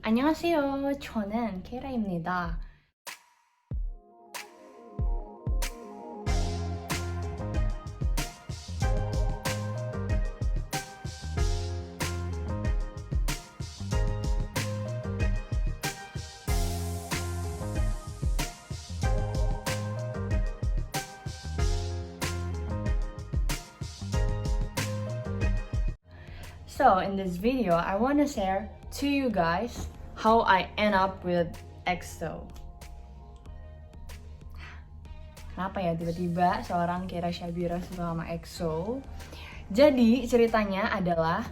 안녕하세요. 저는 케라입니다. So in this video, I want to share to you guys how I end up with EXO. Kenapa ya tiba-tiba seorang Kera Syabira suka sama EXO? Jadi ceritanya adalah,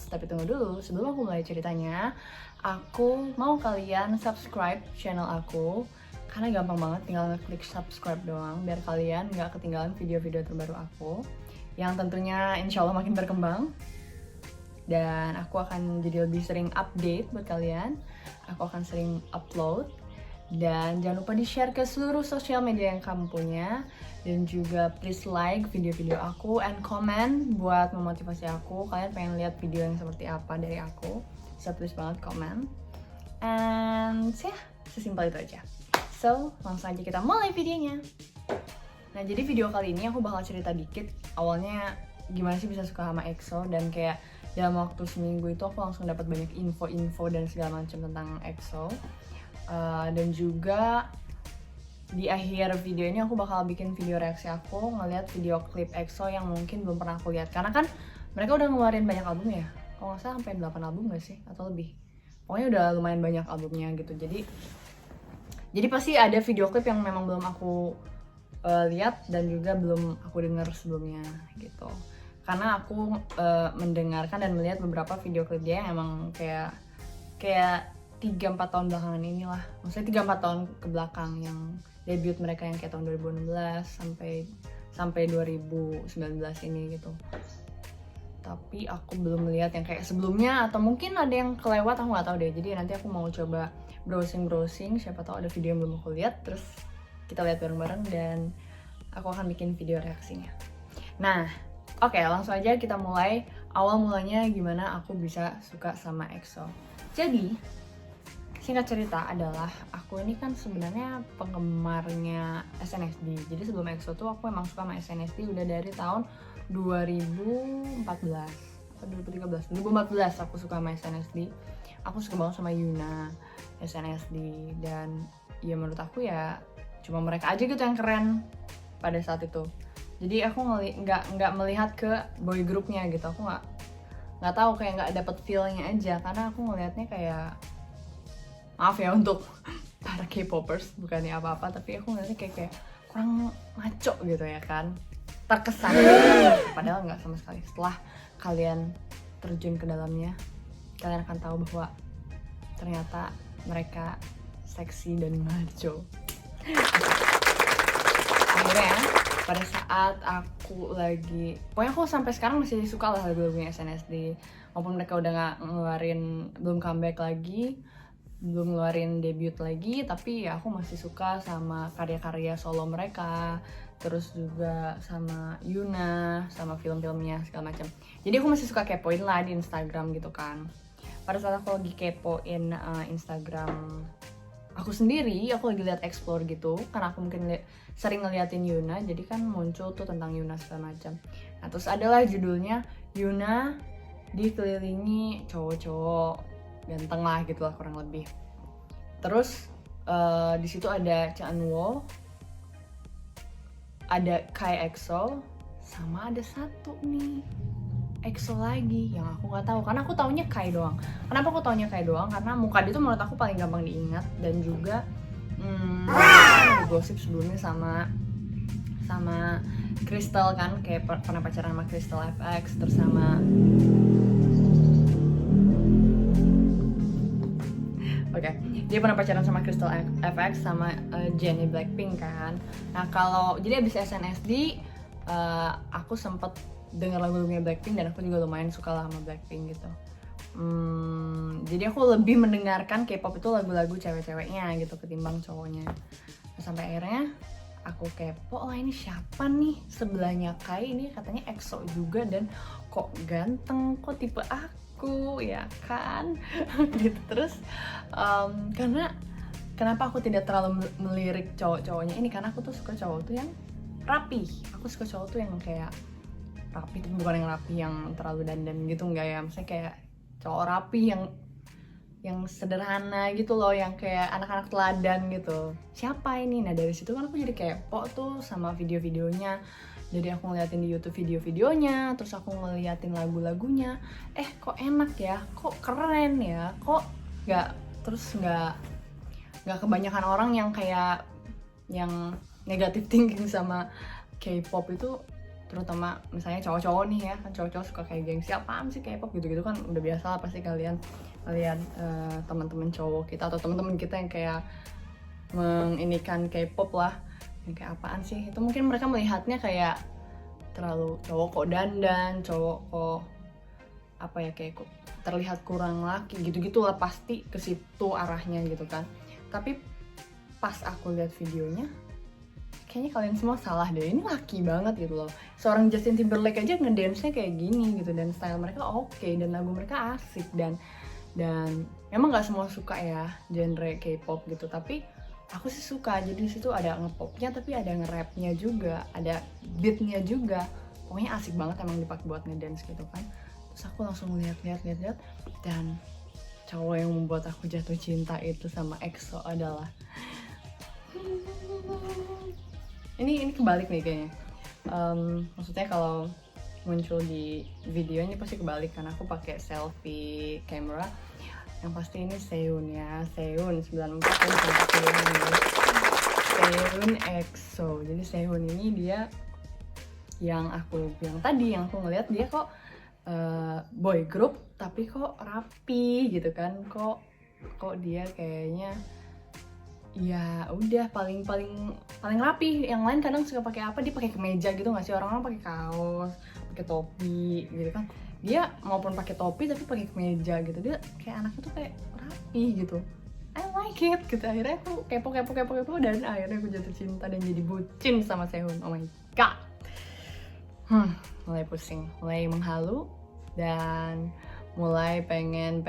tapi tunggu dulu, sebelum aku mulai ceritanya, aku mau kalian subscribe channel aku, karena gampang banget, tinggal ngeklik subscribe doang, biar kalian gak ketinggalan video-video terbaru aku, yang tentunya insya Allah makin berkembang. Dan aku akan jadi lebih sering update buat kalian. Aku akan sering upload. Dan jangan lupa di-share ke seluruh sosial media yang kamu punya. Dan juga please like video-video aku and comment buat memotivasi aku. Kalian pengen lihat video yang seperti apa dari aku, bisa tulis banget komen. And ya, sesimpel itu aja. So, langsung aja kita mulai videonya. Nah, jadi video kali ini aku bakal cerita dikit awalnya gimana sih bisa suka sama EXO, dan kayak dalam waktu seminggu itu aku langsung dapat banyak info-info dan segala macam tentang EXO. Dan juga di akhir video ini aku bakal bikin video reaksi aku ngeliat video klip EXO yang mungkin belum pernah aku lihat, karena kan mereka udah ngeluarin banyak album ya, kalau nggak salah sampai 8 album gak sih atau lebih, pokoknya udah lumayan banyak albumnya gitu. Jadi pasti ada video klip yang memang belum aku lihat dan juga belum aku dengar sebelumnya gitu. Karena aku mendengarkan dan melihat beberapa video klip dia yang emang kayak 3-4 tahun belakangan inilah. Maksudnya 3-4 tahun ke belakang, yang debut mereka yang kayak tahun 2016 sampai 2019 ini gitu. Tapi aku belum melihat yang kayak sebelumnya, atau mungkin ada yang kelewat, aku nggak tahu deh. Jadi nanti aku mau coba browsing, siapa tahu ada video yang belum aku lihat, terus kita lihat bareng-bareng dan aku akan bikin video reaksinya. Nah, oke, langsung aja kita mulai. Awal mulanya gimana aku bisa suka sama EXO. Jadi, singkat cerita adalah aku ini kan sebenarnya penggemarnya SNSD. Jadi sebelum EXO tuh aku emang suka sama SNSD udah dari tahun 2014 atau 2013. 2014 aku suka sama SNSD. Aku suka banget sama Yuna, SNSD, dan ya menurut aku ya cuma mereka aja gitu yang keren pada saat itu. Jadi aku nggak melihat ke boy groupnya gitu. Aku nggak tahu, kayak nggak dapet feelnya aja, karena aku ngelihatnya kayak, maaf ya untuk para K-popers, bukannya apa-apa, tapi aku ngeliatnya kayak kurang maco gitu ya kan, terkesan. Padahal nggak sama sekali. Setelah kalian terjun ke dalamnya, kalian akan tahu bahwa ternyata mereka seksi dan maco. Akhirnya pada saat aku lagi, pokoknya aku sampai sekarang masih suka lah lagu-lagunya SNSD, walaupun mereka udah nggak ngeluarin, belum comeback lagi, belum ngeluarin debut lagi, tapi ya aku masih suka sama karya-karya solo mereka, terus juga sama Yuna, sama film-filmnya segala macam. Jadi aku masih suka kepoin lah di Instagram gitu kan. Pada saat aku lagi kepoin Instagram aku sendiri, aku lagi lihat explore gitu, karena aku mungkin sering ngeliatin Yuna, jadi kan muncul tuh tentang Yuna segala macam. Nah, terus adalah judulnya Yuna dikelilingi cowok-cowok ganteng lah gitu lah kurang lebih. Terus di situ ada Chanwoo, ada Kai EXO, sama ada satu nih EXO lagi yang aku nggak tahu, karena aku taunya Kai doang. Kenapa aku taunya Kai doang? Karena muka dia tuh menurut aku paling gampang diingat, dan juga gosip sebelumnya sama Crystal kan, kayak pernah pacaran sama Crystal FX, terus sama dia pernah pacaran sama Crystal FX sama Jennie Blackpink kan. Nah kalau jadi abis SNSD aku sempet denger lagu-lagunya Blackpink, dan aku juga lumayan suka lah sama Blackpink gitu. Jadi aku lebih mendengarkan K-pop itu lagu-lagu cewek-ceweknya gitu ketimbang cowoknya. Nah, sampai akhirnya aku kepo, oh ini siapa nih sebelahnya Kai, ini katanya EXO juga dan kok ganteng, kok tipe aku aku ya kan. Gitu. Terus karena kenapa aku tidak terlalu melirik cowok-cowoknya ini, karena aku tuh suka cowok tuh yang rapi. Aku suka cowok tuh yang kayak rapi, tapi bukan yang rapi yang terlalu dandan gitu, enggak ya, maksudnya kayak cowok rapi yang sederhana gitu loh, yang kayak anak-anak teladan gitu. Siapa ini? Nah dari situ kan aku jadi kepo tuh sama video-videonya. Jadi aku ngeliatin di YouTube video-videonya, terus aku ngeliatin lagu-lagunya. Kok enak ya, kok keren ya, kok nggak kebanyakan orang yang kayak yang negatif thinking sama K-pop itu, terutama misalnya cowok-cowok nih ya, kan cowok-cowok suka kayak gengsi apaan sih K-pop gitu-gitu kan, udah biasa lah pasti kalian teman-teman cowok kita atau teman-teman kita yang kayak menginikan K-pop lah, yang kayak apaan sih itu, mungkin mereka melihatnya kayak terlalu cowok kok dandan, cowok kok apa ya, kayak kok terlihat kurang laki gitu-gitu lah, pasti ke situ arahnya gitu kan. Tapi pas aku lihat videonya, kayaknya kalian semua salah deh, ini laki banget gitu loh. Seorang Justin Timberlake aja ngedance-nya kayak gini gitu, dan style mereka oke, dan lagu mereka asik, dan memang nggak semua suka ya genre K-pop gitu, tapi aku sih suka. Jadi di situ ada ngepopnya tapi ada nge-rapnya juga, ada beatnya juga, pokoknya asik banget emang dipakai buat ngedance gitu kan. Terus aku langsung lihat, dan cowok yang membuat aku jatuh cinta itu sama EXO adalah ini kebalik nih kayaknya. Maksudnya kalau muncul di video ini pasti kebalik, karena aku pakai selfie camera. Yang pasti ini Sehun ya, Sehun 94 Sehun EXO. Jadi Sehun ini dia yang aku bilang tadi, yang aku ngeliat dia kok boy group tapi kok rapi gitu kan, kok dia kayaknya ya udah paling rapi. Yang lain kadang suka pakai apa, dia pakai kemeja gitu nggak sih, orang-orang pakai kaos, pakai topi gitu kan, dia maupun pakai topi tapi pakai kemeja gitu, dia kayak anaknya tuh kayak rapi gitu. I like it gitu. Akhirnya aku kepo dan akhirnya aku jatuh cinta dan jadi bucin sama Sehun. Oh my god. Mulai pusing, mulai menghalu, dan mulai pengen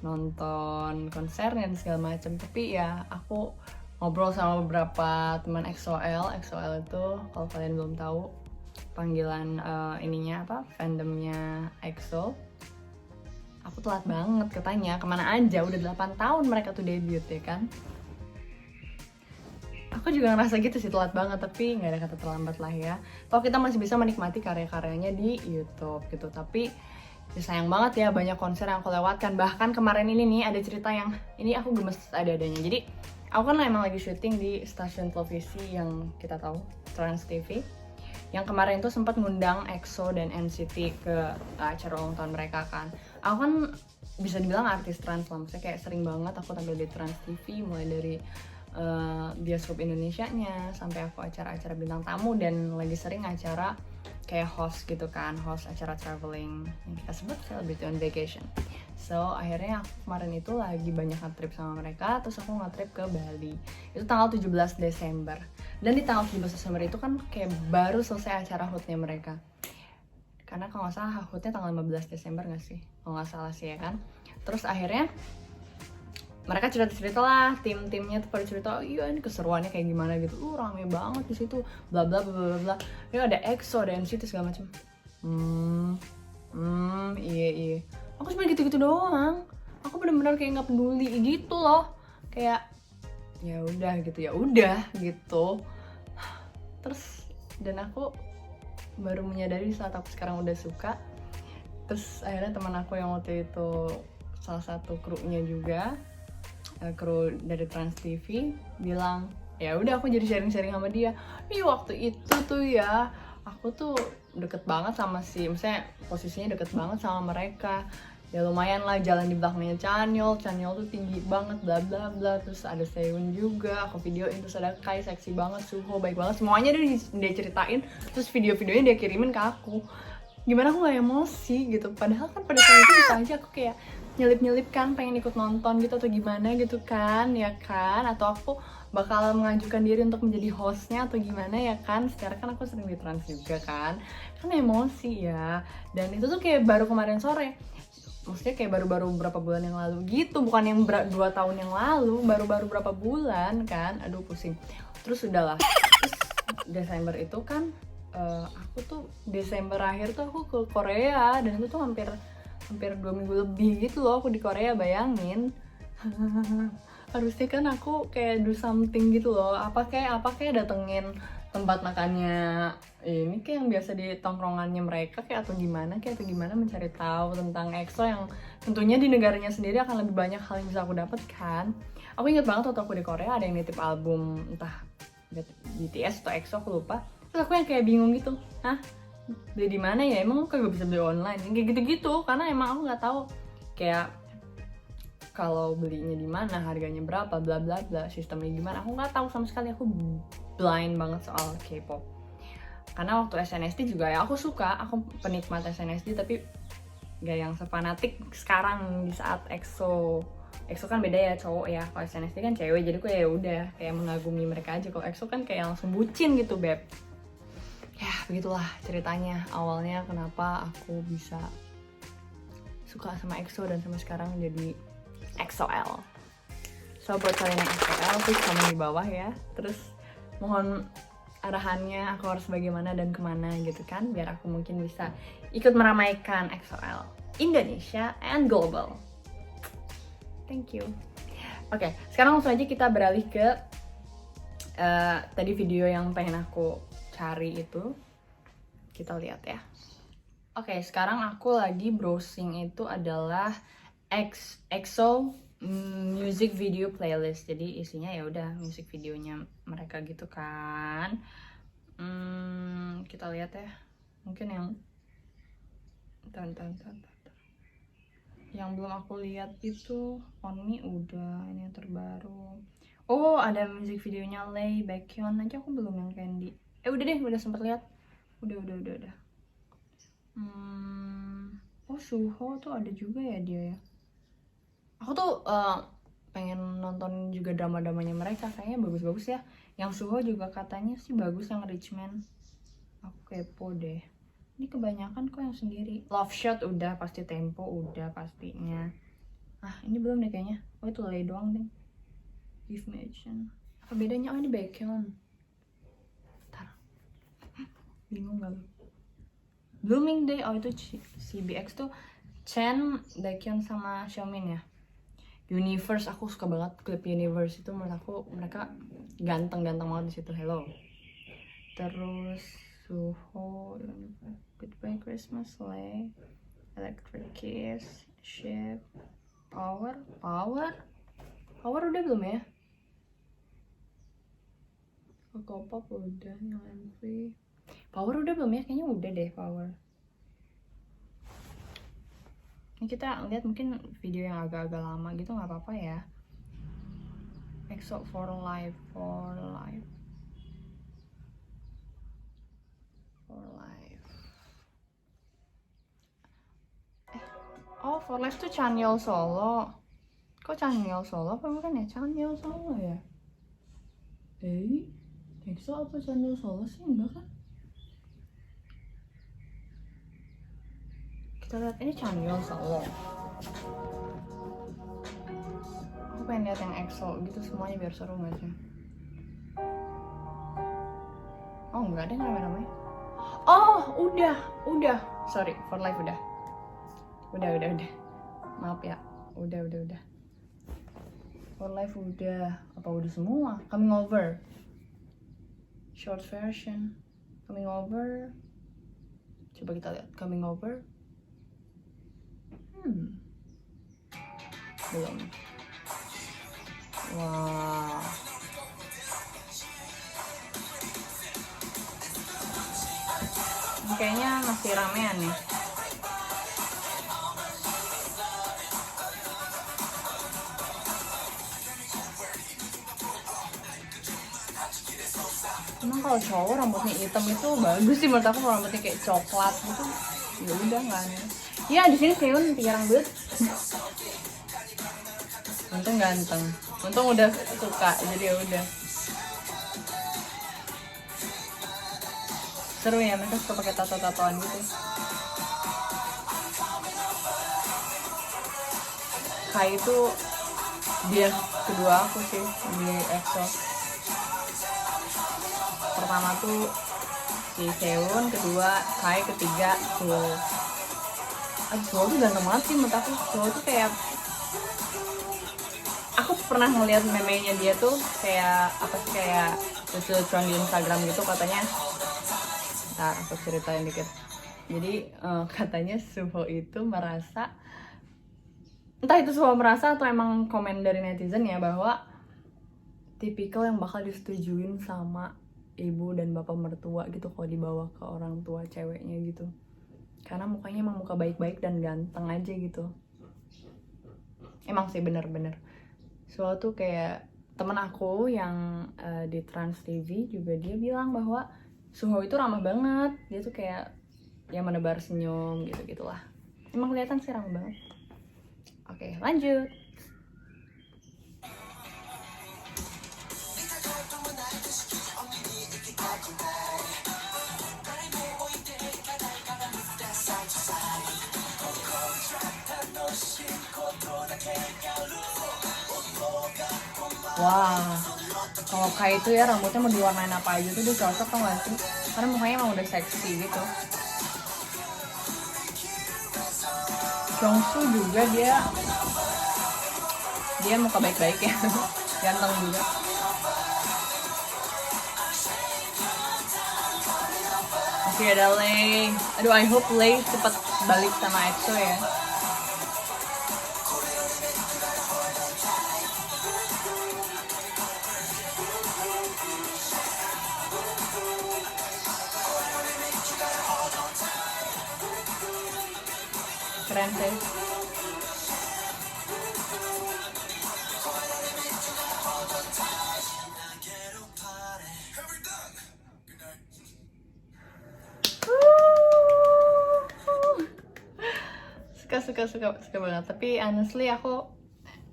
nonton konser dan segala macam. Tapi ya aku ngobrol sama beberapa teman EXO-L itu, kalau kalian belum tahu panggilan ininya apa, fandomnya EXO. Aku telat banget katanya, kemana aja, udah 8 tahun mereka tuh debut ya kan. Aku juga ngerasa gitu sih, telat banget, tapi nggak ada kata terlambat lah ya. Kalau kita masih bisa menikmati karya-karyanya di YouTube gitu. Tapi ya sayang banget ya, banyak konser yang aku lewatkan. Bahkan kemarin ini nih ada cerita yang ini aku gemes ada-adanya. Jadi aku kan emang lagi syuting di stasiun televisi yang kita tahu, Trans TV. Yang kemarin tuh sempat ngundang EXO dan NCT ke acara ulang tahun mereka kan. Aku kan bisa dibilang artis trans lah, maksudnya kayak sering banget aku tampil di Trans TV, mulai dari bioskop Indonesianya sampai aku acara-acara bintang tamu, dan lagi sering acara kayak host gitu kan, host acara traveling yang kita sebut Celebrity on Vacation. So akhirnya aku kemarin itu lagi banyak nge-trip sama mereka, terus aku nge-trip ke Bali. Itu tanggal 17 Desember. Dan di tanggal 17 Desember itu kan kayak baru selesai acara HUT-nya mereka. Karena kalau nggak salah HUT-nya tanggal 15 Desember nggak sih? Kalau nggak salah sih ya kan. Terus akhirnya mereka cerita lah, tim-timnya tuh pada cerita, iya ini keseruannya kayak gimana gitu, rame banget di situ, bla bla bla bla bla. Ini ada EXO, ada NCT segala macam. Iya. Aku cuma gitu-gitu doang. Aku benar-benar kayak nggak peduli gitu loh, kayak ya udah gitu. Terus dan aku baru menyadari saat aku sekarang udah suka. Terus akhirnya teman aku yang waktu itu salah satu krunya juga, kru dari Trans TV, bilang ya udah, aku jadi sharing sama dia. Waktu itu tuh ya aku tuh deket banget sama misalnya posisinya deket banget sama mereka. Ya lumayan lah, jalan di belakangnya Chanyeol tuh tinggi banget, bla bla bla. Terus ada Sehun juga, aku videoin. Terus ada Kai, seksi banget, Suho, baik banget. Semuanya dia ceritain, terus video-videonya dia kirimin ke aku. Gimana aku gak emosi gitu, padahal kan pada saat itu bisa aja aku kayak nyelip-nyelip kan, pengen ikut nonton gitu atau gimana gitu kan, ya kan, atau aku bakal mengajukan diri untuk menjadi hostnya atau gimana ya kan. Secara kan aku sering di Trans juga kan, kan emosi ya. Dan itu tuh kayak baru kemarin sore, maksudnya kayak baru-baru berapa bulan yang lalu gitu, bukan yang 2 tahun yang lalu, baru-baru berapa bulan kan. Aduh pusing. Terus udahlah, terus Desember itu kan aku tuh Desember akhir tuh aku ke Korea, dan itu tuh hampir 2 minggu lebih gitu loh aku di Korea, bayangin. Harusnya kan aku kayak do something gitu loh, apa kayak datengin tempat makannya ini kayak yang biasa di tongkrongannya mereka kayak atau gimana mencari tahu tentang EXO yang tentunya di negaranya sendiri akan lebih banyak hal yang bisa aku dapatkan. Aku inget banget waktu aku di Korea ada yang nitip album entah BTS atau EXO aku lupa, terus aku yang kayak bingung gitu, hah beli di mana ya, emang aku gak bisa beli online kayak gitu karena emang aku nggak tahu kayak kalau belinya di mana, harganya berapa, bla bla bla, sistemnya gimana, aku nggak tahu sama sekali. Aku blind banget soal K-pop. Karena waktu SNSD juga ya aku suka, aku penikmat SNSD tapi gak yang sefanatik sekarang di saat EXO. EXO kan beda ya, cowok ya. Kalau SNSD kan cewek, jadi aku ya udah kayak mengagumi mereka aja. Kalau EXO kan kayak langsung bucin gitu, beb. Ya, begitulah ceritanya awalnya kenapa aku bisa suka sama EXO dan sampai sekarang jadi EXO-L. So buat kalian yang EXO-L, please komen di bawah ya. Terus mohon arahannya aku harus bagaimana dan kemana gitu kan, biar aku mungkin bisa ikut meramaikan EXO-L Indonesia and global. Thank you. Oke, sekarang langsung aja kita beralih ke tadi video yang pengen aku cari itu. Kita lihat ya. Oke, sekarang aku lagi browsing itu adalah EXO music video playlist. Jadi isinya ya udah music videonya mereka gitu kan. Kita lihat ya. Mungkin yang yang belum aku lihat itu On Me udah, ini yang terbaru. Oh, ada music videonya Lay, Baekhyun aja aku belum, yang Candy. Udah deh, udah sempet lihat. Udah. Oh, Suho tuh ada juga ya dia ya. Aku tuh pengen nonton juga drama-dramanya mereka, kayaknya bagus-bagus ya. Yang Suho juga katanya sih bagus, yang Rich Man. Aku kepo deh. Ini kebanyakan kok yang sendiri. Love Shot udah, pasti Tempo udah pastinya. Ini belum deh kayaknya. Oh, itu Lay doang deh. Give Me a Chance. Apa bedanya? Oh, ini Baekhyun. Bentar. Bingung gak lu? Blooming Day. Oh, itu CBX tuh Chen, Baekhyun sama Xiaomin ya. Universe, aku suka banget klip Universe itu, menurut aku mereka ganteng banget di situ. Hello. Terus Suho, Goodbye Christmas, Lay, Electric Kiss, Shape, Power udah belum ya? K-pop udah, yang MV. Power udah belum ya? Kayaknya udah deh Power. Ini kita lihat mungkin video yang agak-agak lama gitu, nggak apa-apa ya. EXO for life. Oh, for life tuh Chanyeol solo. Kok Chanyeol solo apa bukan ya? Chanyeol solo ya? EXO apa Chanyeol solo sih? Enggak kan? Kita lihat, ini Chanyeol solo. Aku pengen lihat yang EXO gitu semuanya biar seru nggak sih? Oh, enggak ada yang rame-rame. Oh, udah. Sorry, for life udah. Udah. Maaf ya. Udah. For life udah. Apa udah semua? Coming Over. Short version. Coming Over. Coba kita lihat Coming Over. Belum. Wow. Kayaknya masih ramean nih. Emang kalau cowok rambutnya hitam itu bagus sih menurut aku. Kalau rambutnya kayak coklat gitu, ya udah nggak aneh. Ya di sini Seon tiga rambut. Untung ganteng. Untung udah suka, jadi ya udah. So seru ya, mereka suka pakai tato-tatoan gitu. Kai itu dia kedua aku sih di EXO. Pertama tuh si Sehun, kedua Kai, ketiga Suho. Suho tuh ganteng banget sih menurut aku. Suho tuh kayak, aku pernah ngeliat meme-nya dia tuh kayak apa sih, kayak lucu-lucuan di Instagram gitu katanya. Ntar aku ceritain dikit. Jadi katanya Suho itu merasa, entah itu Suho merasa atau emang komen dari netizen ya, bahwa tipikal yang bakal disetujuin sama ibu dan bapak mertua gitu kalau dibawa ke orang tua ceweknya gitu, karena mukanya emang muka baik-baik dan ganteng aja gitu. Emang sih bener-bener. Suatu kayak temen aku yang di Trans TV juga, dia bilang bahwa Suho itu ramah banget, dia tuh kayak yang menebar senyum gitu-gitulah. Emang kelihatan sih ramah banget. Oke, lanjut. Wah, kalau Kai itu ya rambutnya mau diwarnain apa aja tuh dia cocok, tau gak sih? Karena mukanya emang udah seksi gitu. Jongsu juga dia muka baik-baik ya, ganteng juga. Oke, ada Lay. Aduh, I hope Lay cepat balik sama EXO ya. Keren sih. Suka banget. Tapi honestly aku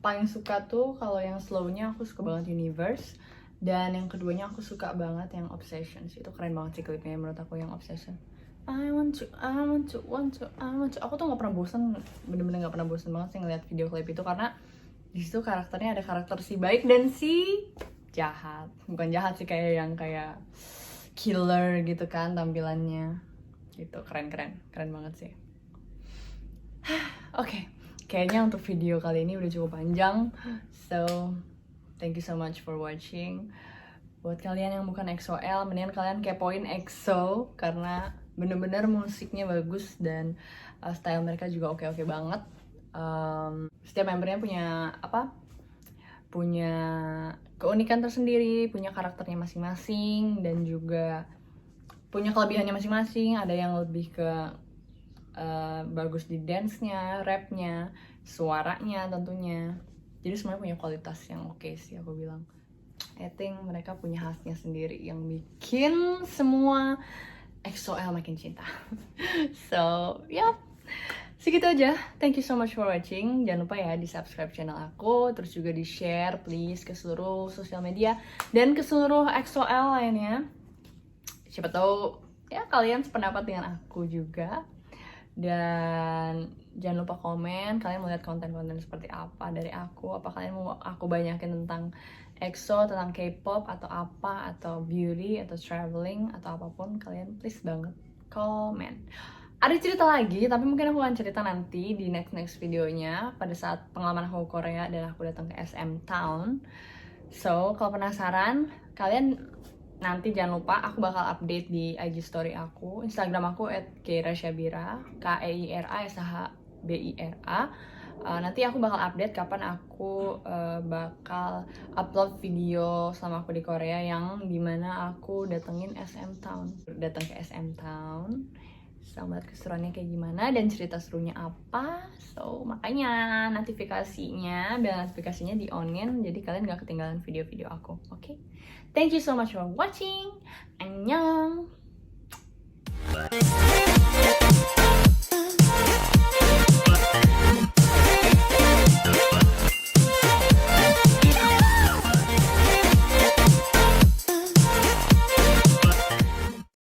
paling suka tuh kalau yang slownya aku suka banget Universe, dan yang keduanya aku suka banget yang Obsession. Itu keren banget sih klipnya menurut aku yang Obsession. I want to. Aku tuh nggak pernah bosan, bener-bener nggak pernah bosan banget sih ngeliat video klip itu, karena di situ karakternya ada karakter si baik dan si jahat. Bukan jahat sih, kayak yang kayak killer gitu kan tampilannya. Gitu, keren banget sih. Oke, kayaknya untuk video kali ini udah cukup panjang. So, thank you so much for watching. Buat kalian yang bukan EXO-L, mendingan kalian kepoin EXO karena bener-bener musiknya bagus dan style mereka juga oke-oke banget. Setiap membernya punya keunikan tersendiri, punya karakternya masing-masing, dan juga punya kelebihannya masing-masing. Ada yang lebih ke bagus di dance-nya, rap-nya, suaranya tentunya. Jadi semuanya punya kualitas yang oke sih aku bilang. I think mereka punya khasnya sendiri yang bikin semua EXO-L makin cinta. So, yep. Segitu aja. Thank you so much for watching. Jangan lupa ya di subscribe channel aku, terus juga di share please ke seluruh sosial media dan ke seluruh EXO-L lainnya. Siapa tahu ya kalian sependapat dengan aku juga. Dan jangan lupa komen kalian mau lihat konten-konten seperti apa dari aku. Apa kalian mau aku banyakin tentang EXO, tentang K-pop, atau apa, atau beauty, atau traveling, atau apapun, kalian please banget komen. Ada cerita lagi, tapi mungkin aku akan cerita nanti di next videonya pada saat pengalaman aku ke Korea dan aku datang ke SM Town. So, kalau penasaran, kalian nanti jangan lupa aku bakal update di IG story aku, Instagram aku @keirashabira, KEIRASHBIRA. Nanti aku bakal update kapan aku bakal upload video sama aku di Korea yang dimana aku datang ke SM Town. Sama keseruannya kayak gimana dan cerita serunya apa. So makanya notifikasinya di onin, jadi kalian gak ketinggalan video-video aku. Oke? Thank you so much for watching. Annyeong.